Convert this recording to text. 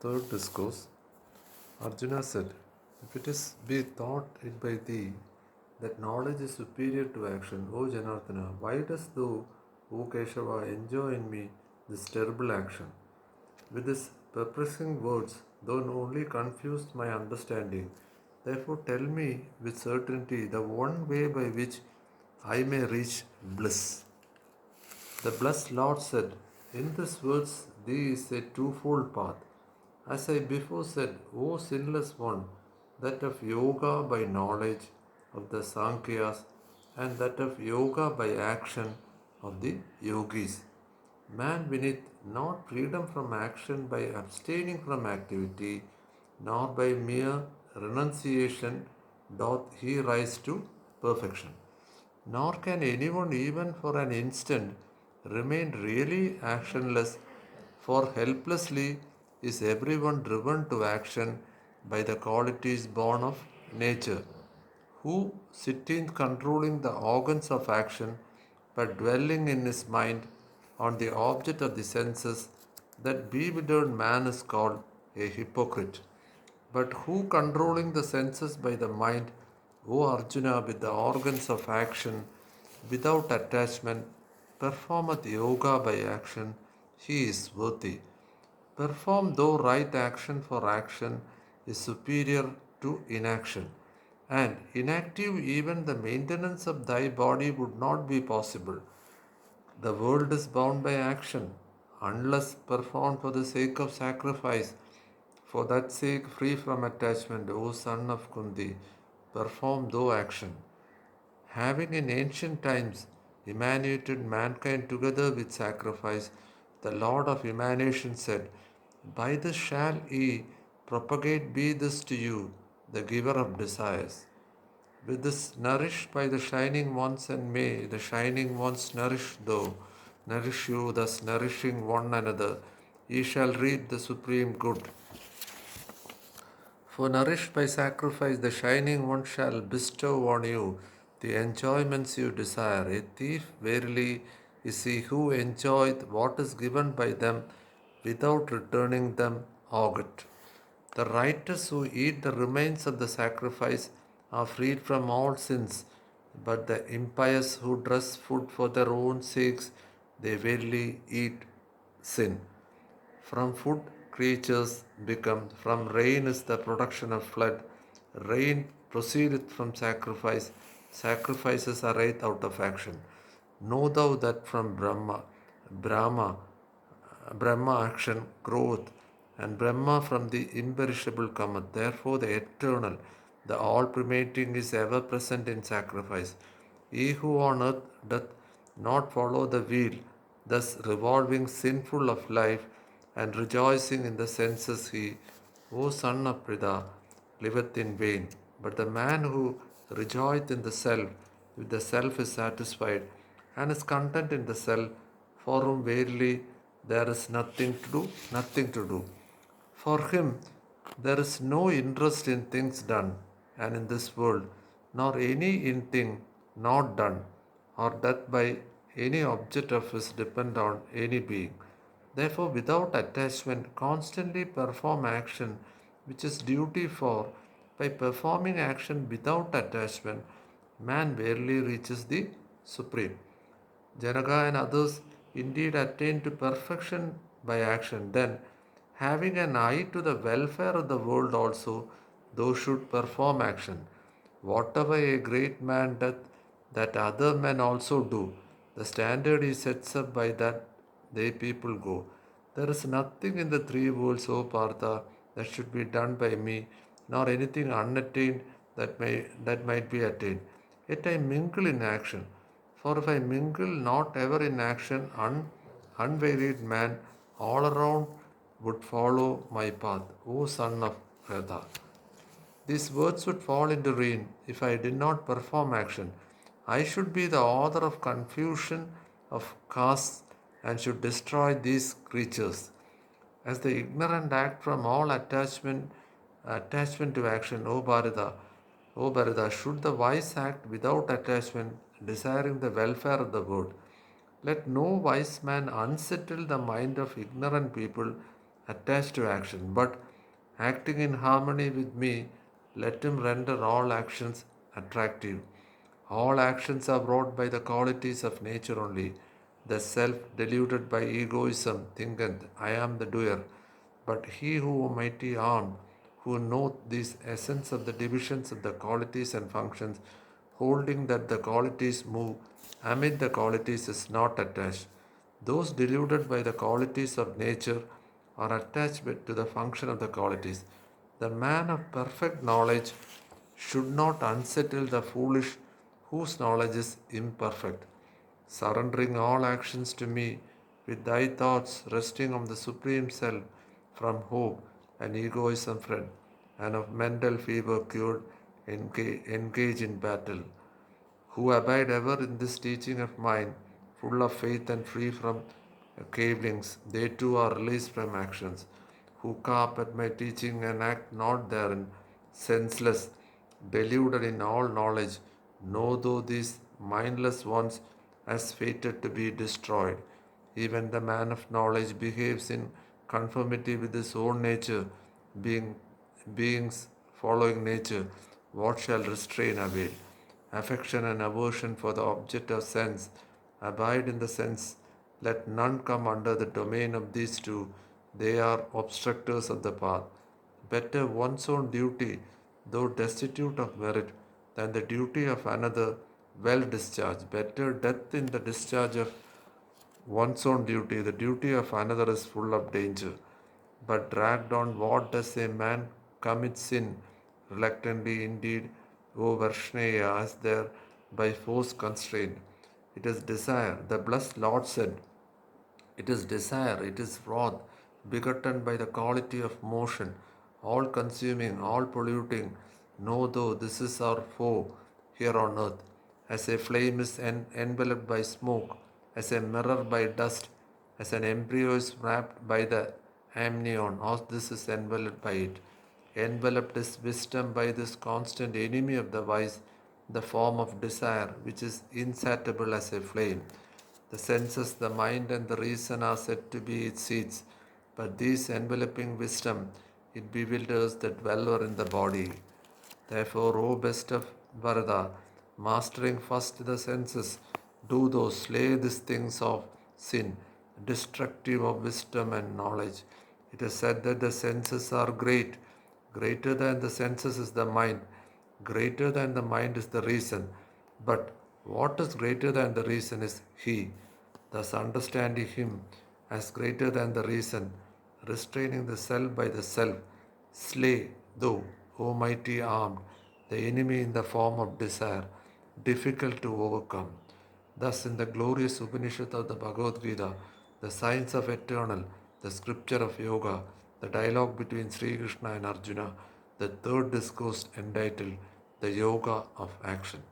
Third discourse. Arjuna said, if it is be thought it by thee that knowledge is superior to action, O Janardana, why dost thou, O Keshava, enjoy in me this terrible action? With his perplexing words, thou only confused my understanding. Therefore tell me with certainty the one way by which I may reach bliss. The blessed Lord said, in these words there is a twofold path. As I before said, O sinless one, that of yoga by knowledge of the Sankhyas and that of yoga by action of the yogis. Man winneth not freedom from action by abstaining from activity, nor by mere renunciation doth he rise to perfection. Nor can anyone, even for an instant, remain really actionless, for helplessly is everyone driven to action by the qualities born of nature, who sitting controlling the organs of action, but dwelling in his mind on the object of the senses, that bewildered man is called a hypocrite. But who controlling the senses by the mind, O Arjuna, with the organs of action, without attachment, performeth yoga by action, he is worthy. Perform though right action for action is superior to inaction, and inactive even the maintenance of thy body would not be possible. The world is bound by action, unless performed for the sake of sacrifice. For that sake, free from attachment, O son of Kunti, perform thou action. Having in ancient times emanated mankind together with sacrifice, the Lord of emanation said, by this shall ye propagate be this to you, the giver of desires. With this nourished by the shining ones, and may the shining ones nourish you, thus nourishing one another, ye shall reap the supreme good. For nourished by sacrifice, the shining one shall bestow on you the enjoyments you desire. A thief, verily, is he who enjoyeth what is given by them without returning them aught. The righteous who eat the remains of the sacrifice are freed from all sins, but the impious who dress food for their own sakes, they verily eat sin. From food creatures become, from rain is the production of flood. Rain proceedeth from sacrifice, sacrifices arise out of action. Know thou that from Brahma, Brahma action groweth, and Brahma from the imperishable cometh. Therefore, the eternal, the all pervading is ever present in sacrifice. He who on earth doth not follow the wheel, thus revolving sinful of life and rejoicing in the senses, he, O son of Prida, liveth in vain. But the man who rejoiceth in the self, with the self is satisfied, and is content in the self, for whom verily there is nothing to do. For him there is no interest in things done, and in this world, nor any in thing not done, or that by any object of his depend on any being. Therefore, without attachment, constantly perform action which is duty for. By performing action without attachment, man verily reaches the supreme. Janaka and others indeed attain to perfection by action. Then, having an eye to the welfare of the world also, those should perform action. Whatever a great man doth, that other men also do. The standard he sets up by that they people go. There is nothing in the three worlds, O Partha, that should be done by me, nor anything unattained that might be attained. Yet I mingle in action. For if I mingle not ever in action, unvaried man all around would follow my path, O son of Radha. These words would fall into rain if I did not perform action. I should be the author of confusion of castes and should destroy these creatures. As the ignorant act from all attachment to action, O Bharata, should the wise act without attachment, desiring the welfare of the world. Let no wise man unsettle the mind of ignorant people attached to action, but acting in harmony with me, let him render all actions attractive. All actions are wrought by the qualities of nature only. The self, deluded by egoism, thinketh, I am the doer. But he who mighty armed, who knoweth this essence of the divisions of the qualities and functions, holding that the qualities move amid the qualities is not attached. Those deluded by the qualities of nature are attached to the function of the qualities. The man of perfect knowledge should not unsettle the foolish whose knowledge is imperfect. Surrendering all actions to me, with thy thoughts resting on the Supreme Self, from hope and egoism fled, and of mental fever cured, engage in battle. Who abide ever in this teaching of mine, full of faith and free from cavilings, they too are released from actions. Who carp at my teaching and act not therein, senseless, deluded in all knowledge, know though these mindless ones as fated to be destroyed. Even the man of knowledge behaves in conformity with his own nature, beings following nature. What shall restrain avail? Affection and aversion for the object of sense abide in the sense. Let none come under the domain of these two. They are obstructors of the path. Better one's own duty, though destitute of merit, than the duty of another well discharged. Better death in the discharge of one's own duty. The duty of another is full of danger. But dragged on, what does a man commit sin? Reluctantly indeed, O Varshneya, as there by force constrained. It is desire. The blessed Lord said, it is desire, it is wrath, begotten by the quality of motion, all consuming, all polluting. Know though this is our foe here on earth. As a flame is enveloped by smoke, as a mirror by dust, as an embryo is wrapped by the amnion, all this is enveloped by it. Enveloped is wisdom by this constant enemy of the wise, the form of desire, which is insatiable as a flame. The senses, the mind, and the reason are said to be its seats, but these enveloping wisdom, it bewilders the dweller in the body. Therefore, O best of Varada, mastering first the senses, do thou slay these things of sin, destructive of wisdom and knowledge. It is said that the senses are great. Greater than the senses is the mind. Greater than the mind is the reason. But what is greater than the reason is He. Thus, understanding Him as greater than the reason, restraining the self by the self, slay, thou, O mighty armed, the enemy in the form of desire, difficult to overcome. Thus, in the glorious Upanishad of the Bhagavad Gita, the science of eternal, the scripture of yoga, the dialogue between Sri Krishna and Arjuna, the third discourse entitled The Yoga of Action.